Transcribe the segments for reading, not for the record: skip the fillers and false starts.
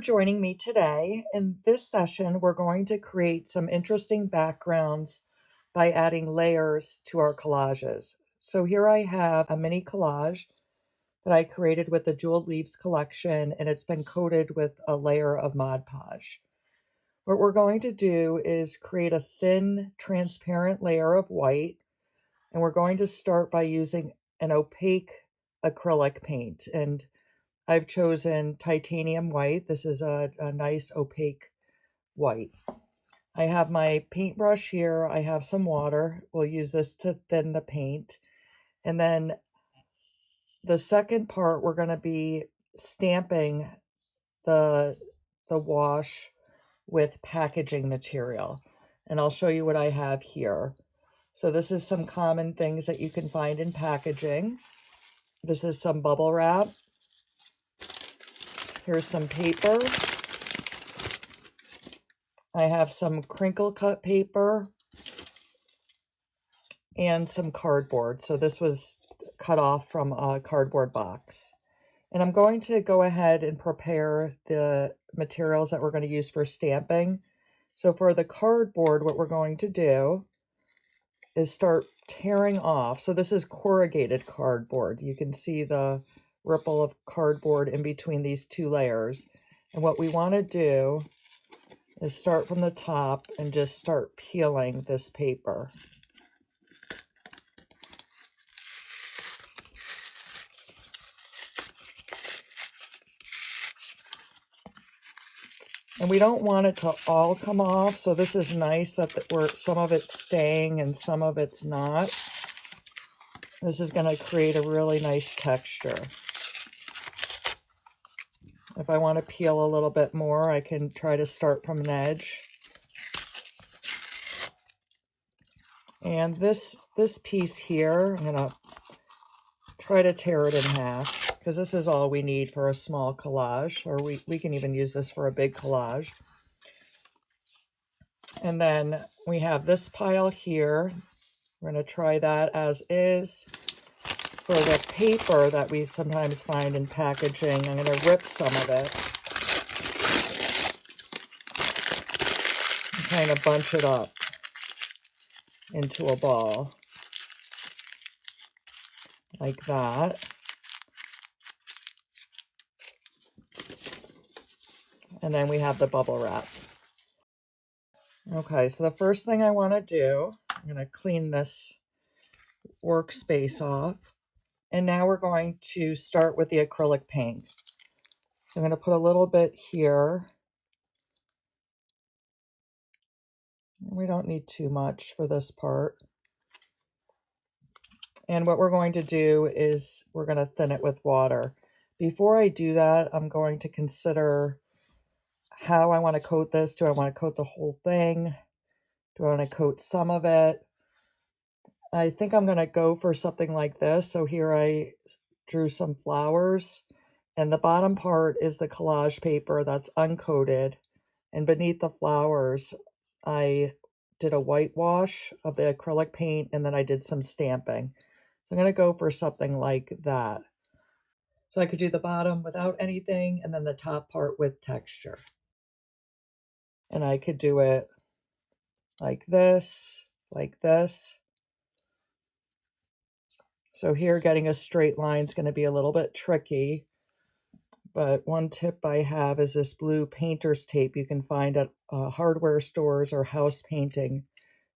Joining me today. In this session, we're going to create some interesting backgrounds by adding layers to our collages. So here I have a mini collage that I created with the Jeweled Leaves collection, and it's been coated with a layer of Mod Podge. What we're going to do is create a thin, transparent layer of white, and we're going to start by using an opaque acrylic paint. And I've chosen titanium white. This is a nice opaque white. I have my paintbrush here. I have some water. We'll use this to thin the paint. And then the second part, we're going to be stamping the wash with packaging material. And I'll show you what I have here. So this is some common things that you can find in packaging. This is some bubble wrap. Here's some paper. I have some crinkle-cut paper and some cardboard. So this was cut off from a cardboard box. And I'm going to go ahead and prepare the materials that we're going to use for stamping. So for the cardboard, what we're going to do is start tearing off. So this is corrugated cardboard. You can see the ripple of cardboard in between these two layers. And what we want to do is start from the top and just start peeling this paper. And we don't want it to all come off, so this is nice that some of it's staying and some of it's not. This is going to create a really nice texture. If I want to peel a little bit more, I can try to start from an edge. And this piece here, I'm going to try to tear it in half, because this is all we need for a small collage, or we can even use this for a big collage. And then we have this pile here. We're going to try that as is. For the paper that we sometimes find in packaging, I'm going to rip some of it and kind of bunch it up into a ball like that. And then we have the bubble wrap. Okay, so the first thing I want to do, I'm going to clean this workspace off. And now we're going to start with the acrylic paint. So I'm going to put a little bit here. We don't need too much for this part. And what we're going to do is we're going to thin it with water. Before I do that, I'm going to consider how I want to coat this. Do I want to coat the whole thing? Do I want to coat some of it? I think I'm going to go for something like this. So here I drew some flowers, and the bottom part is the collage paper that's uncoated. And beneath the flowers, I did a whitewash of the acrylic paint, and then I did some stamping. So I'm going to go for something like that. So I could do the bottom without anything, and then the top part with texture. And I could do it like this, like this. So here, getting a straight line is going to be a little bit tricky. But one tip I have is this blue painter's tape you can find at hardware stores or house painting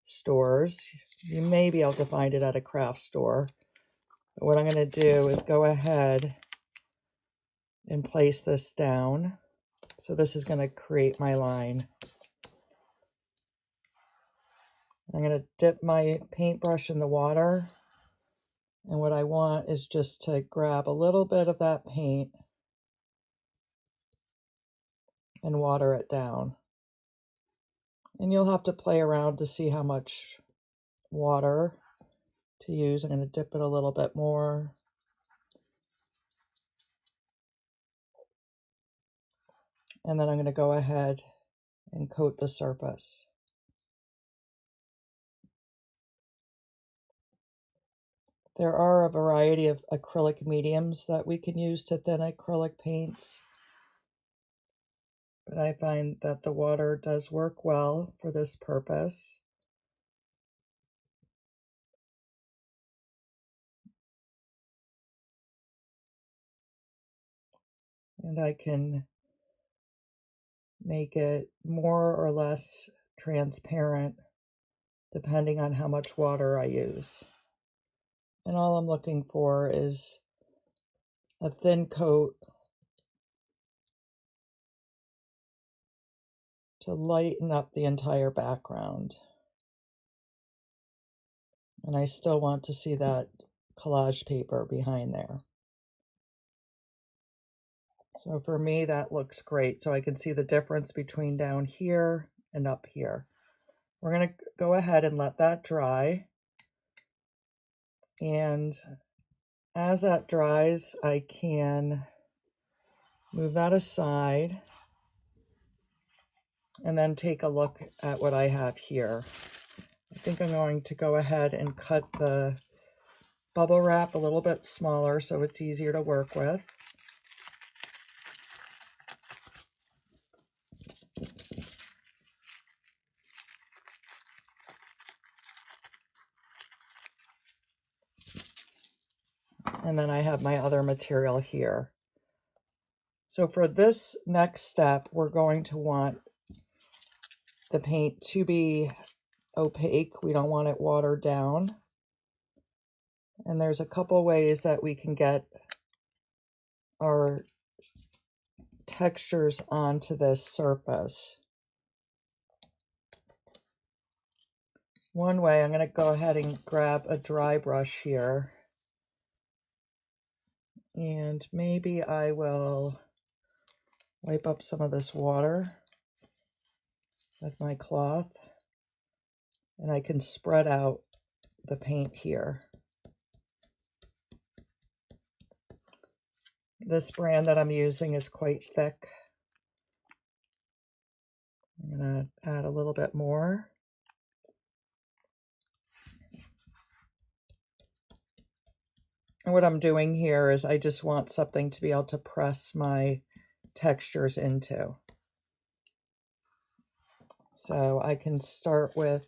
stores. You may be able to find it at a craft store. But what I'm going to do is go ahead and place this down. So this is going to create my line. I'm going to dip my paintbrush in the water. And what I want is just to grab a little bit of that paint and water it down. And you'll have to play around to see how much water to use. I'm going to dip it a little bit more. And then I'm going to go ahead and coat the surface. There are a variety of acrylic mediums that we can use to thin acrylic paints. but I find that the water does work well for this purpose. And I can make it more or less transparent depending on how much water I use. And all I'm looking for is a thin coat to lighten up the entire background. And I still want to see that collage paper behind there. So for me, that looks great. So I can see the difference between down here and up here. We're going to go ahead and let that dry. And as that dries, I can move that aside and then take a look at what I have here. I think I'm going to go ahead and cut the bubble wrap a little bit smaller so it's easier to work with. And then I have my other material here. So for this next step, we're going to want the paint to be opaque. We don't want it watered down. And there's a couple ways that we can get our textures onto this surface. One way, I'm going to go ahead and grab a dry brush here. And maybe I will wipe up some of this water with my cloth. And I can spread out the paint here. This brand that I'm using is quite thick. I'm going to add a little bit more. And what I'm doing here is I just want something to be able to press my textures into. So I can start with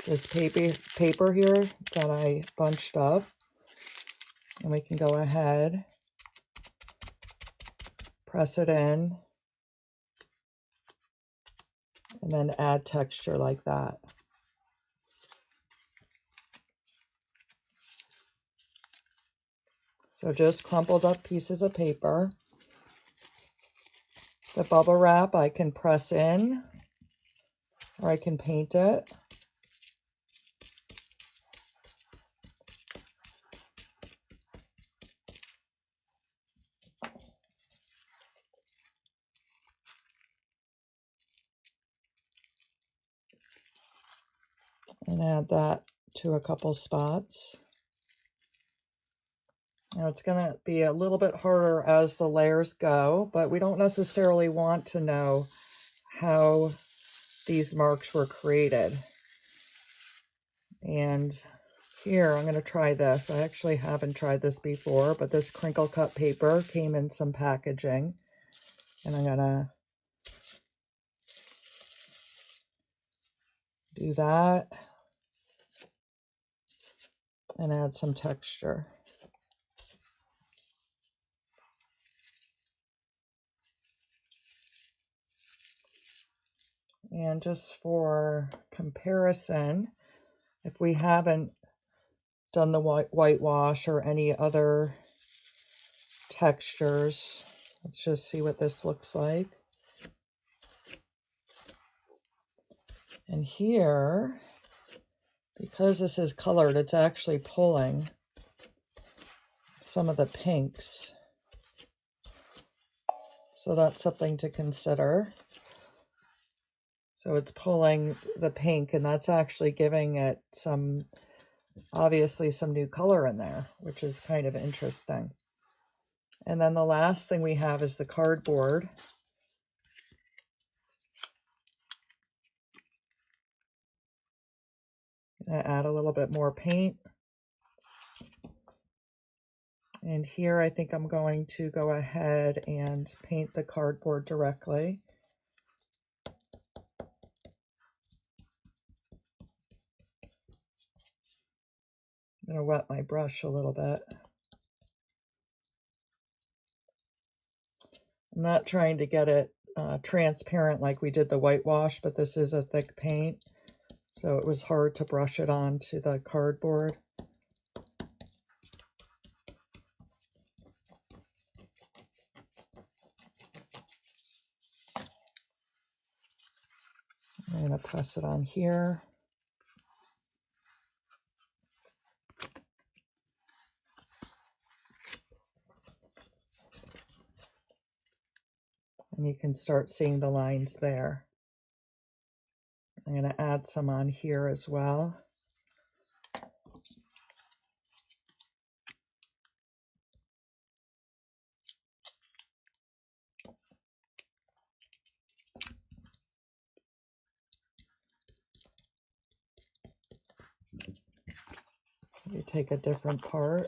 this paper here that I bunched up. And we can go ahead, press it in, and then add texture like that. So just crumpled up pieces of paper. The bubble wrap I can press in, or I can paint it. And add that to a couple spots. Now it's going to be a little bit harder as the layers go, but we don't necessarily want to know how these marks were created. And here I'm going to try this. I actually haven't tried this before, but this crinkle cut paper came in some packaging. And I'm going to do that and add some texture. And just for comparison, if we haven't done the whitewash or any other textures, let's just see what this looks like. And here, because this is colored, it's actually pulling some of the pinks. So that's something to consider. So it's pulling the pink, and that's actually giving it some, obviously some new color in there, which is kind of interesting. And then the last thing we have is the cardboard. I'm gonna add a little bit more paint. And here I think I'm going to go ahead and paint the cardboard directly. I'm going to wet my brush a little bit. I'm not trying to get it transparent like we did the whitewash, but this is a thick paint, so it was hard to brush it onto the cardboard. I'm going to press it on here. And you can start seeing the lines there. I'm going to add some on here as well. You take a different part.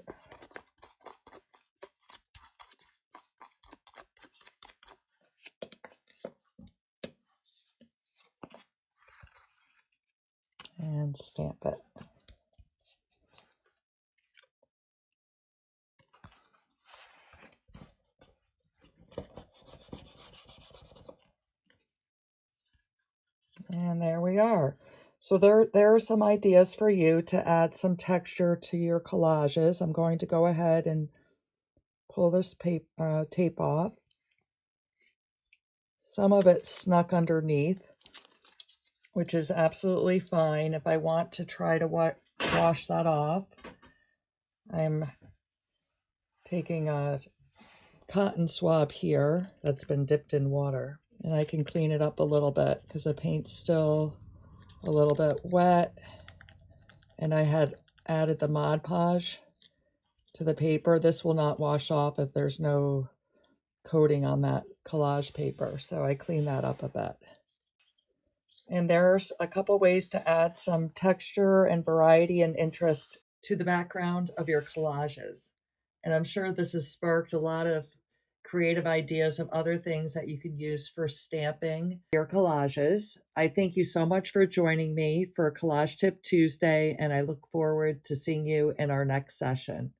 And stamp it. And there we are. So there are some ideas for you to add some texture to your collages. I'm going to go ahead and pull this tape off. Some of it snuck underneath, which is absolutely fine. If I want to try to wash that off, I'm taking a cotton swab here that's been dipped in water, and I can clean it up a little bit because the paint's still a little bit wet, and I had added the Mod Podge to the paper. This will not wash off if there's no coating on that collage paper, so I clean that up a bit. And there's a couple ways to add some texture and variety and interest to the background of your collages. And I'm sure this has sparked a lot of creative ideas of other things that you can use for stamping your collages. I thank you so much for joining me for Collage Tip Tuesday, and I look forward to seeing you in our next session.